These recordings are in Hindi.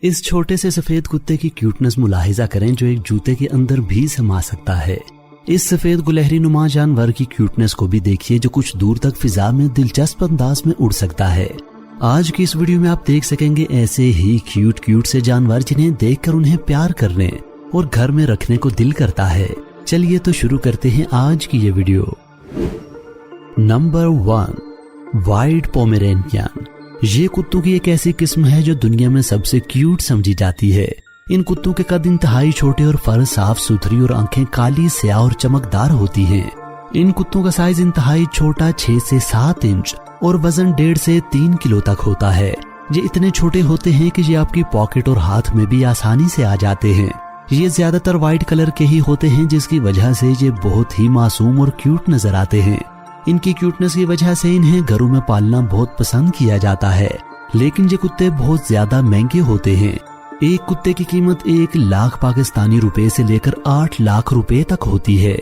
इस छोटे से सफेद कुत्ते की क्यूटनेस मुलाहिजा करें जो एक जूते के अंदर भी समा सकता है। इस सफेद गुलहरी नुमा जानवर की क्यूटनेस को भी देखिए जो कुछ दूर तक फिजा में दिलचस्प अंदाज में उड़ सकता है। आज की इस वीडियो में आप देख सकेंगे ऐसे ही क्यूट से जानवर जिन्हें देखकर उन्हें प्यार करने और घर में रखने को दिल करता है। चलिए तो शुरू करते हैं आज की ये वीडियो। Number 1, white Pomeranian. ये कुत्तों की एक ऐसी किस्म है जो दुनिया में सबसे क्यूट समझी जाती है। इन कुत्तों के कद इंतहाई छोटे और फर साफ सुथरी और आंखें काली, स्याह और चमकदार होती हैं। इन कुत्तों का साइज इंतहाई छोटा 6 से 7 इंच और वजन 1.5 से 3 किलो तक होता है। ये इतने छोटे होते हैं कि ये आपकी पॉकेट और हाथ में भी आसानी से आ जाते हैं। ये ज्यादातर व्हाइट कलर के ही होते हैं जिसकी वजह से ये बहुत ही मासूम और क्यूट नजर आते हैं। इनकी क्यूटनेस की वजह से इन्हें घरों में पालना बहुत पसंद किया जाता है, लेकिन ये कुत्ते बहुत ज्यादा महंगे होते हैं। एक कुत्ते की कीमत 1 लाख पाकिस्तानी रुपए से लेकर 8 लाख रुपए तक होती है।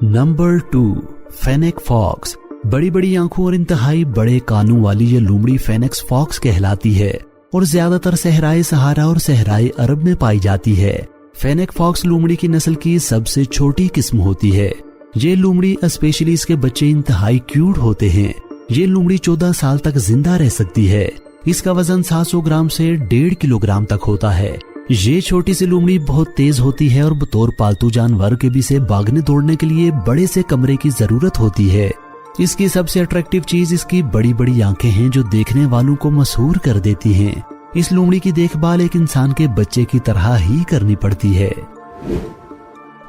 Number 2, fennec fox. बड़ी बड़ी आंखों और इंतहाई बड़े कानों वाली ये लोमड़ी फेनेक्स फॉक्स कहलाती है और ज्यादातर सहराए सहारा और सहराए अरब में पाई जाती है। फेनेक फॉक्स लोमड़ी की नस्ल की सबसे छोटी किस्म होती है। ये लोमड़ी स्पेशली इसके बच्चे इंतहाई क्यूट होते हैं। ये लोमड़ी 14 साल तक जिंदा रह सकती है। इसका वजन 700 ग्राम से 1.5 किलोग्राम तक होता है। ये छोटी सी लोमड़ी बहुत तेज होती है और बतौर पालतू जानवर के भी से भागने दौड़ने के लिए बड़े से कमरे की जरूरत होती है। इसकी सबसे अट्रैक्टिव चीज इसकी बड़ी बड़ी आंखें हैं जो देखने वालों को मशहूर कर देती हैं। इस लोमड़ी की देखभाल एक इंसान के बच्चे की तरह ही करनी पड़ती है।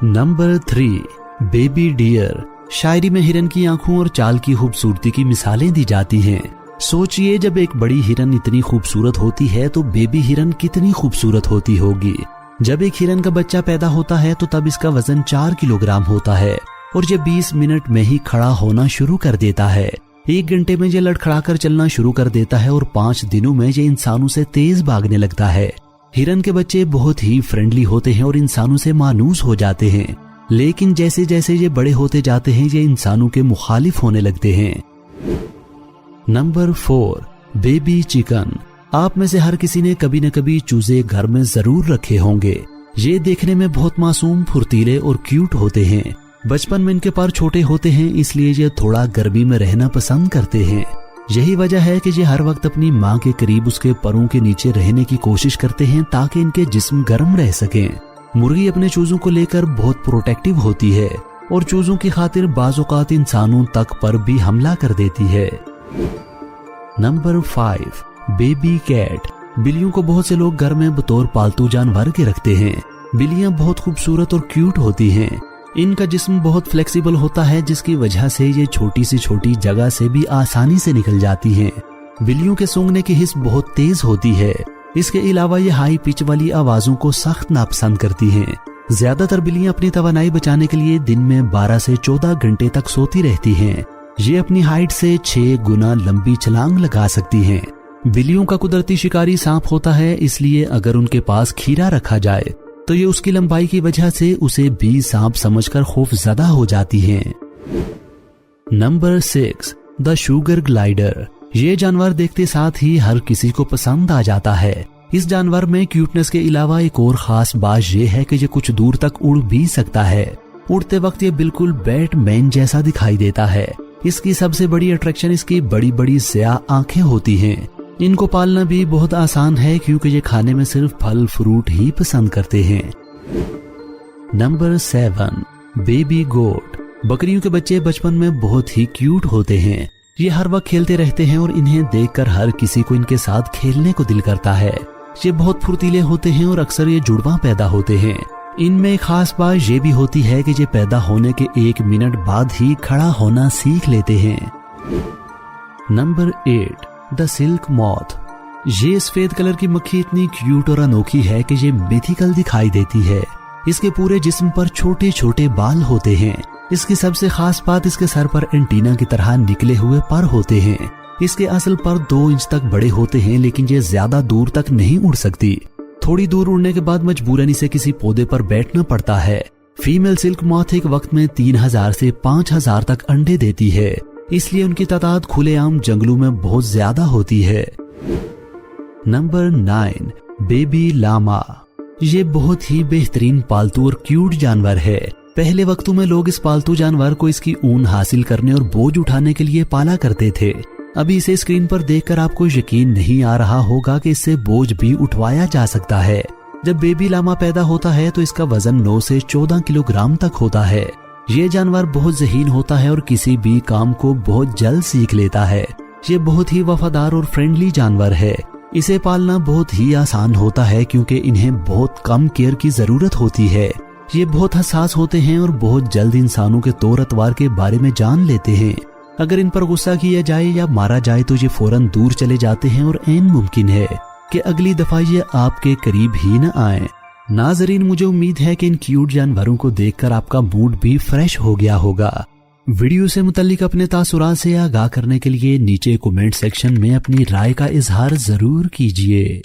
Number 3, baby dear. शायरी में हिरन की आंखों और चाल की खूबसूरती की मिसालें दी जाती हैं। सोचिए जब एक बड़ी हिरन इतनी खूबसूरत होती है तो बेबी हिरन कितनी खूबसूरत होती होगी। जब एक हिरन का बच्चा पैदा होता है तो तब इसका वजन 4 किलोग्राम होता है और ये 20 मिनट में ही खड़ा होना शुरू कर देता है। 1 घंटे में ये लड़खड़ाकर चलना शुरू कर देता है और 5 दिनों में ये इंसानों से तेज भागने लगता है। हिरन के बच्चे बहुत ही फ्रेंडली होते हैं और इंसानों से मानूस हो जाते हैं, लेकिन जैसे जैसे ये बड़े होते जाते हैं ये इंसानों के मुखालिफ होने लगते हैं। Number 4, baby chicken. आप में से हर किसी ने कभी न कभी चूजे घर में जरूर रखे होंगे। ये देखने में बहुत मासूम, फुर्तीले और क्यूट होते हैं। बचपन में इनके पर छोटे होते हैं इसलिए ये थोड़ा गर्मी में रहना पसंद करते हैं। यही वजह है कि ये हर वक्त अपनी माँ के करीब उसके परों के नीचे रहने की कोशिश करते हैं ताकि इनके जिस्म गर्म रह सकें। मुर्गी अपने चूजों को लेकर बहुत प्रोटेक्टिव होती है और चूजों की खातिर बाज़ औक़ात इंसानों तक पर भी हमला कर देती है। Number 5, baby cat. बिल्लियों को बहुत से लोग घर में बतौर पालतू जानवर के रखते हैं। बिल्लियां बहुत खूबसूरत और क्यूट होती हैं। इनका जिस्म बहुत फ्लेक्सिबल होता है जिसकी वजह से ये छोटी सी छोटी जगह से भी आसानी से निकल जाती हैं। बिल्लियों के सूंघने की हिस्स बहुत तेज होती है। इसके अलावा ये हाई पिच वाली आवाजों को सख्त नापसंद करती हैं। ज्यादातर बिल्लियां अपनी तवानाई बचाने के लिए दिन में 12 से 14 घंटे तक सोती रहती हैं। ये अपनी हाइट से 6 गुना लंबी छलांग लगा सकती हैं। बिल्लियों का कुदरती शिकारी सांप होता है, इसलिए अगर उनके पास खीरा रखा जाए तो ये उसकी लंबाई की वजह से उसे भी सांप समझकर खौफजदा हो जाती हैं। Number 6, the sugar glider. ये जानवर देखते साथ ही हर किसी को पसंद आ जाता है। इस जानवर में क्यूटनेस के अलावा एक और खास बात ये है कि ये कुछ दूर तक उड़ भी सकता है। उड़ते वक्त ये बिल्कुल बैटमैन जैसा दिखाई देता है। इसकी सबसे बड़ी अट्रैक्शन इसकी बड़ी बड़ी स्याह आंखें होती हैं। इनको पालना भी बहुत आसान है क्योंकि ये खाने में सिर्फ फल फ्रूट ही पसंद करते हैं। नंबर 7, बेबी गोट। बकरियों के बच्चे बचपन में बहुत ही क्यूट होते हैं। ये हर वक्त खेलते रहते हैं और इन्हें देखकर हर किसी को इनके साथ खेलने को दिल करता है। ये बहुत फुर्तीले होते हैं और अक्सर ये जुड़वा पैदा होते हैं। इनमें खास बात ये भी होती है कि ये पैदा होने के 1 मिनट बाद ही खड़ा होना सीख लेते हैं। Number 8, the silk moth. ये सफेद कलर की मक्खी इतनी क्यूट और अनोखी है कि ये मिथिकल दिखाई देती है। इसके पूरे जिस्म पर छोटे छोटे बाल होते हैं। इसकी सबसे खास बात इसके सर पर एंटीना की तरह निकले हुए पर होते हैं। इसके असल पर 2 इंच तक बड़े होते हैं, लेकिन ये ज्यादा दूर तक नहीं उड़ सकती। थोड़ी दूर उड़ने के बाद मजबूरन इसे किसी पौधे पर बैठना पड़ता है। फीमेल सिल्क मॉथ एक वक्त में 3000 से 5000 तक अंडे देती है, इसलिए उनकी तादाद खुलेआम जंगलों में बहुत ज्यादा होती है। Number 9, baby llama. ये बहुत ही बेहतरीन पालतू और क्यूट जानवर है। पहले वक्तों में लोग इस पालतू जानवर को इसकी ऊन हासिल करने और बोझ उठाने के लिए पाला करते थे। अभी इसे स्क्रीन पर देखकर आपको यकीन नहीं आ रहा होगा कि इससे बोझ भी उठवाया जा सकता है। जब बेबी लामा पैदा होता है तो इसका वजन 9 से 14 किलोग्राम तक होता है। ये जानवर बहुत ज़हीन होता है और किसी भी काम को बहुत जल्द सीख लेता है। ये बहुत ही वफादार और फ्रेंडली जानवर है। इसे पालना बहुत ही आसान होता है क्योंकि इन्हें बहुत कम केयर की जरूरत होती है। ये बहुत हसास होते हैं और बहुत जल्द इंसानों के तौर अतवार के बारे में जान लेते हैं। अगर इन पर गुस्सा किया जाए या मारा जाए तो ये फौरन दूर चले जाते हैं और ऐन मुमकिन है कि अगली दफा ये आपके करीब ही न आए। नाजरीन, मुझे उम्मीद है कि इन क्यूट जानवरों को देखकर आपका मूड भी फ्रेश हो गया होगा। वीडियो से मुताल्लिक अपने तासुरात से आगाह करने के लिए नीचे कमेंट सेक्शन में अपनी राय का इजहार जरूर कीजिए।